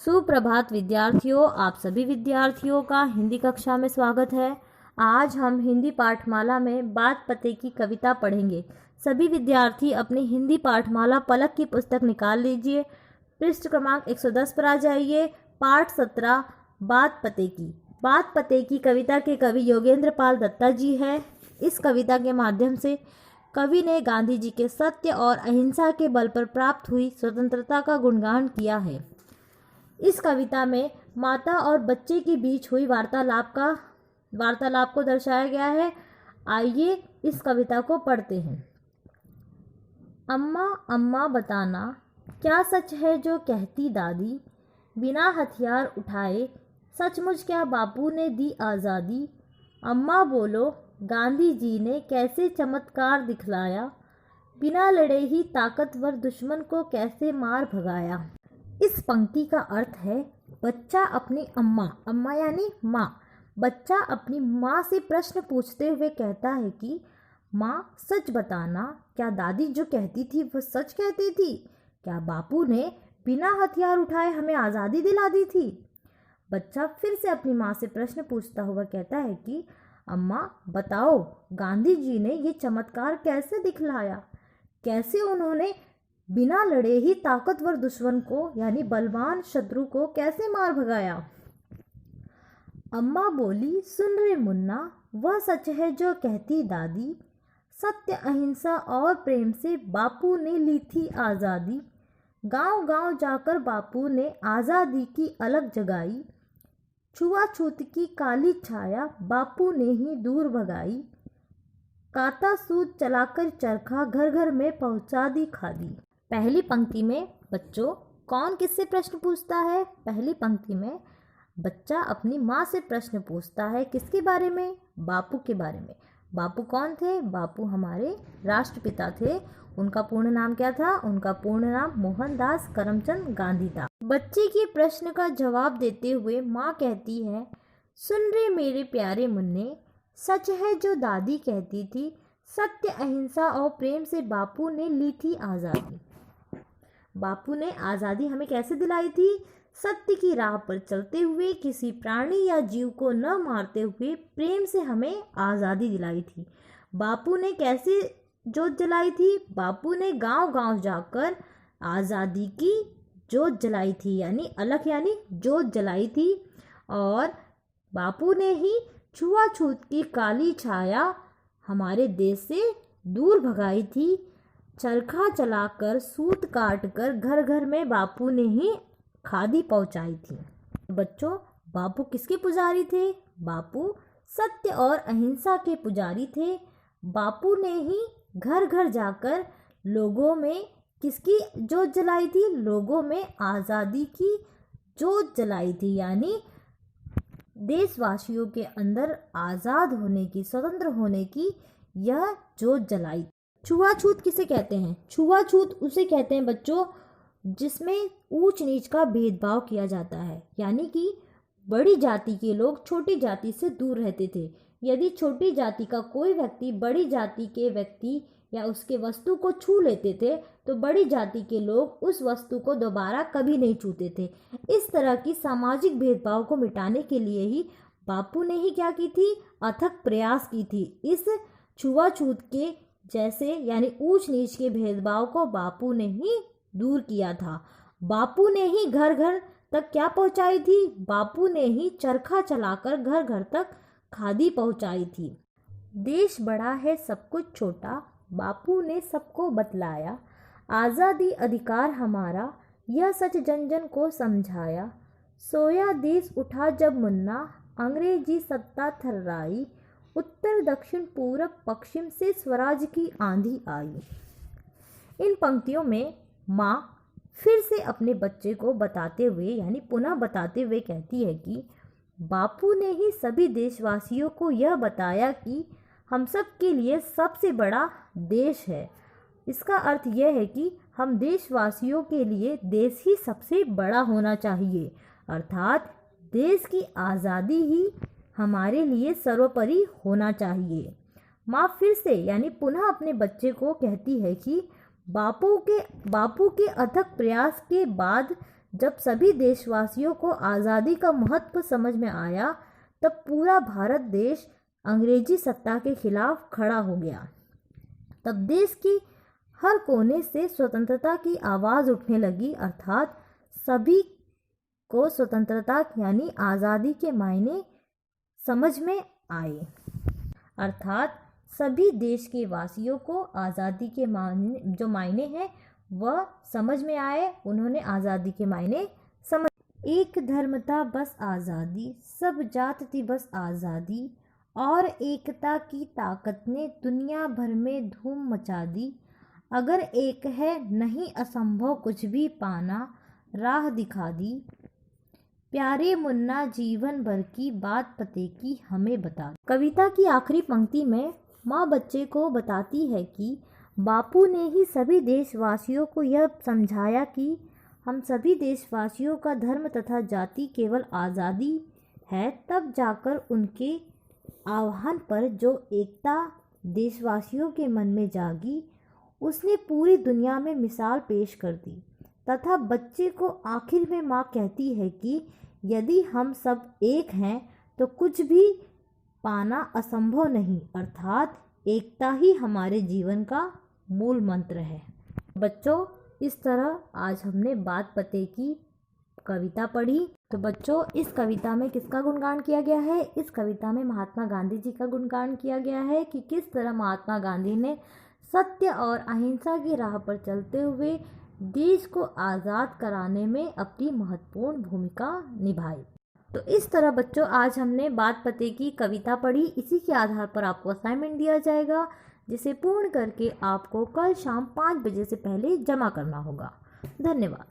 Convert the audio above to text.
सुप्रभात विद्यार्थियों, आप सभी विद्यार्थियों का हिंदी कक्षा में स्वागत है। आज हम हिंदी पाठमाला में बात पते की कविता पढ़ेंगे। सभी विद्यार्थी अपनी हिंदी पाठमाला पलक की पुस्तक निकाल लीजिए। पृष्ठ क्रमांक 110 पर आ जाइए। पाठ 17 बात पते की। बात पते की कविता के कवि योगेंद्र पाल दत्ता जी है। इस कविता के माध्यम से कवि ने गांधी जी के सत्य और अहिंसा के बल पर प्राप्त हुई स्वतंत्रता का गुणगान किया है। इस कविता में माता और बच्चे के बीच हुई वार्तालाप को दर्शाया गया है। आइए इस कविता को पढ़ते हैं। अम्मा अम्मा बताना, क्या सच है जो कहती दादी, बिना हथियार उठाए सचमुच क्या बापू ने दी आज़ादी। अम्मा बोलो, गांधी जी ने कैसे चमत्कार दिखलाया, बिना लड़े ही ताकतवर दुश्मन को कैसे मार भगाया। इस पंक्ति का अर्थ है, बच्चा अपनी अम्मा यानी माँ, बच्चा अपनी माँ से प्रश्न पूछते हुए कहता है कि माँ सच बताना, क्या दादी जो कहती थी वह सच कहती थी? क्या बापू ने बिना हथियार उठाए हमें आज़ादी दिला दी थी? बच्चा फिर से अपनी माँ से प्रश्न पूछता हुआ कहता है कि अम्मा बताओ, गांधी जी ने ये चमत्कार कैसे दिखलाया, कैसे उन्होंने बिना लड़े ही ताकतवर दुश्मन को यानी बलवान शत्रु को कैसे मार भगाया। अम्मा बोली, सुन रे मुन्ना, वह सच है जो कहती दादी, सत्य अहिंसा और प्रेम से बापू ने ली थी आज़ादी। गांव गांव जाकर बापू ने आज़ादी की अलग जगाई, छुआछूत की काली छाया बापू ने ही दूर भगाई। काता सूत चलाकर चरखा घर घर में पहुंचा दी खादी। पहली पंक्ति में बच्चों कौन किससे प्रश्न पूछता है? पहली पंक्ति में बच्चा अपनी माँ से प्रश्न पूछता है। किसके बारे में? बापू के बारे में। बापू कौन थे? बापू हमारे राष्ट्रपिता थे। उनका पूर्ण नाम क्या था? उनका पूर्ण नाम मोहनदास करमचंद गांधी था। बच्चे के प्रश्न का जवाब देते हुए माँ कहती है, सुन रे मेरे प्यारे मुन्ने, सच है जो दादी कहती थी, सत्य अहिंसा और प्रेम से बापू ने ली थी आज़ादी। बापू ने आज़ादी हमें कैसे दिलाई थी? सत्य की राह पर चलते हुए, किसी प्राणी या जीव को न मारते हुए प्रेम से हमें आज़ादी दिलाई थी। बापू ने कैसे जोत जलाई थी? बापू ने गांव गांव जाकर आज़ादी की जोत जलाई थी, यानी अलख यानी जोत जलाई थी। और बापू ने ही छुआछूत की काली छाया हमारे देश से दूर भगाई थी। चरखा चलाकर सूत काटकर घर घर में बापू ने ही खादी पहुंचाई थी। बच्चों बापू किसके पुजारी थे? बापू सत्य और अहिंसा के पुजारी थे। बापू ने ही घर घर जाकर लोगों में किसकी जोत जलाई थी? लोगों में आज़ादी की जोत जलाई थी, यानी देशवासियों के अंदर आज़ाद होने की, स्वतंत्र होने की यह जोत जलाई। छुआछूत किसे कहते हैं? छुआछूत उसे कहते हैं बच्चों जिसमें ऊंच नीच का भेदभाव किया जाता है, यानी कि बड़ी जाति के लोग छोटी जाति से दूर रहते थे। यदि छोटी जाति का कोई व्यक्ति बड़ी जाति के व्यक्ति या उसके वस्तु को छू लेते थे तो बड़ी जाति के लोग उस वस्तु को दोबारा कभी नहीं छूते थे। इस तरह की सामाजिक भेदभाव को मिटाने के लिए ही बापू ने ही क्या की थी? अथक प्रयास की थी। इस छुआछूत के जैसे यानी ऊंच नीच के भेदभाव को बापू ने ही दूर किया था। बापू ने ही घर घर तक क्या पहुंचाई थी? बापू ने ही चरखा चलाकर घर घर तक खादी पहुंचाई थी। देश बड़ा है सब कुछ छोटा, बापू ने सबको बतलाया, आज़ादी अधिकार हमारा, यह सच जन जन को समझाया। सोया देश उठा जब मुन्ना, अंग्रेजी सत्ता थर्राई, उत्तर दक्षिण पूरब पश्चिम से स्वराज की आंधी आई। इन पंक्तियों में माँ फिर से अपने बच्चे को बताते हुए यानी पुनः बताते हुए कहती है कि बापू ने ही सभी देशवासियों को यह बताया कि हम सब के लिए सबसे बड़ा देश है। इसका अर्थ यह है कि हम देशवासियों के लिए देश ही सबसे बड़ा होना चाहिए, अर्थात देश की आज़ादी ही हमारे लिए सर्वोपरि होना चाहिए। माँ फिर से यानी पुनः अपने बच्चे को कहती है कि बापू के अथक प्रयास के बाद जब सभी देशवासियों को आज़ादी का महत्व समझ में आया, तब पूरा भारत देश अंग्रेजी सत्ता के खिलाफ खड़ा हो गया। तब देश की हर कोने से स्वतंत्रता की आवाज़ उठने लगी, अर्थात सभी को स्वतंत्रता यानी आज़ादी के मायने समझ में आए। अर्थात सभी देश के वासियों को आज़ादी के मायने हैं वह समझ में आए। उन्होंने आज़ादी के मायने समझ। एक धर्म था बस आज़ादी, सब जात थी बस आज़ादी, और एकता की ताकत ने दुनिया भर में धूम मचा दी। अगर एक है नहीं असंभव कुछ भी पाना, राह दिखा दी। प्यारे मुन्ना जीवन भर की बात पते की हमें बता। कविता की आखिरी पंक्ति में माँ बच्चे को बताती है कि बापू ने ही सभी देशवासियों को यह समझाया कि हम सभी देशवासियों का धर्म तथा जाति केवल आज़ादी है। तब जाकर उनके आह्वान पर जो एकता देशवासियों के मन में जागी, उसने पूरी दुनिया में मिसाल पेश कर दी। तथा बच्चे को आखिर में माँ कहती है कि यदि हम सब एक हैं तो कुछ भी पाना असंभव नहीं, अर्थात एकता ही हमारे जीवन का मूल मंत्र है। बच्चों, इस तरह आज हमने बात पते की कविता पढ़ी। तो बच्चों, इस कविता में किसका गुणगान किया गया है? इस कविता में महात्मा गांधी जी का गुणगान किया गया है कि किस तरह महात्मा गांधी ने सत्य और अहिंसा की राह पर चलते हुए देश को आज़ाद कराने में अपनी महत्वपूर्ण भूमिका निभाई। तो इस तरह बच्चों, आज हमने बात पते की कविता पढ़ी। इसी के आधार पर आपको असाइनमेंट दिया जाएगा, जिसे पूर्ण करके आपको कल शाम 5 बजे से पहले जमा करना होगा। धन्यवाद।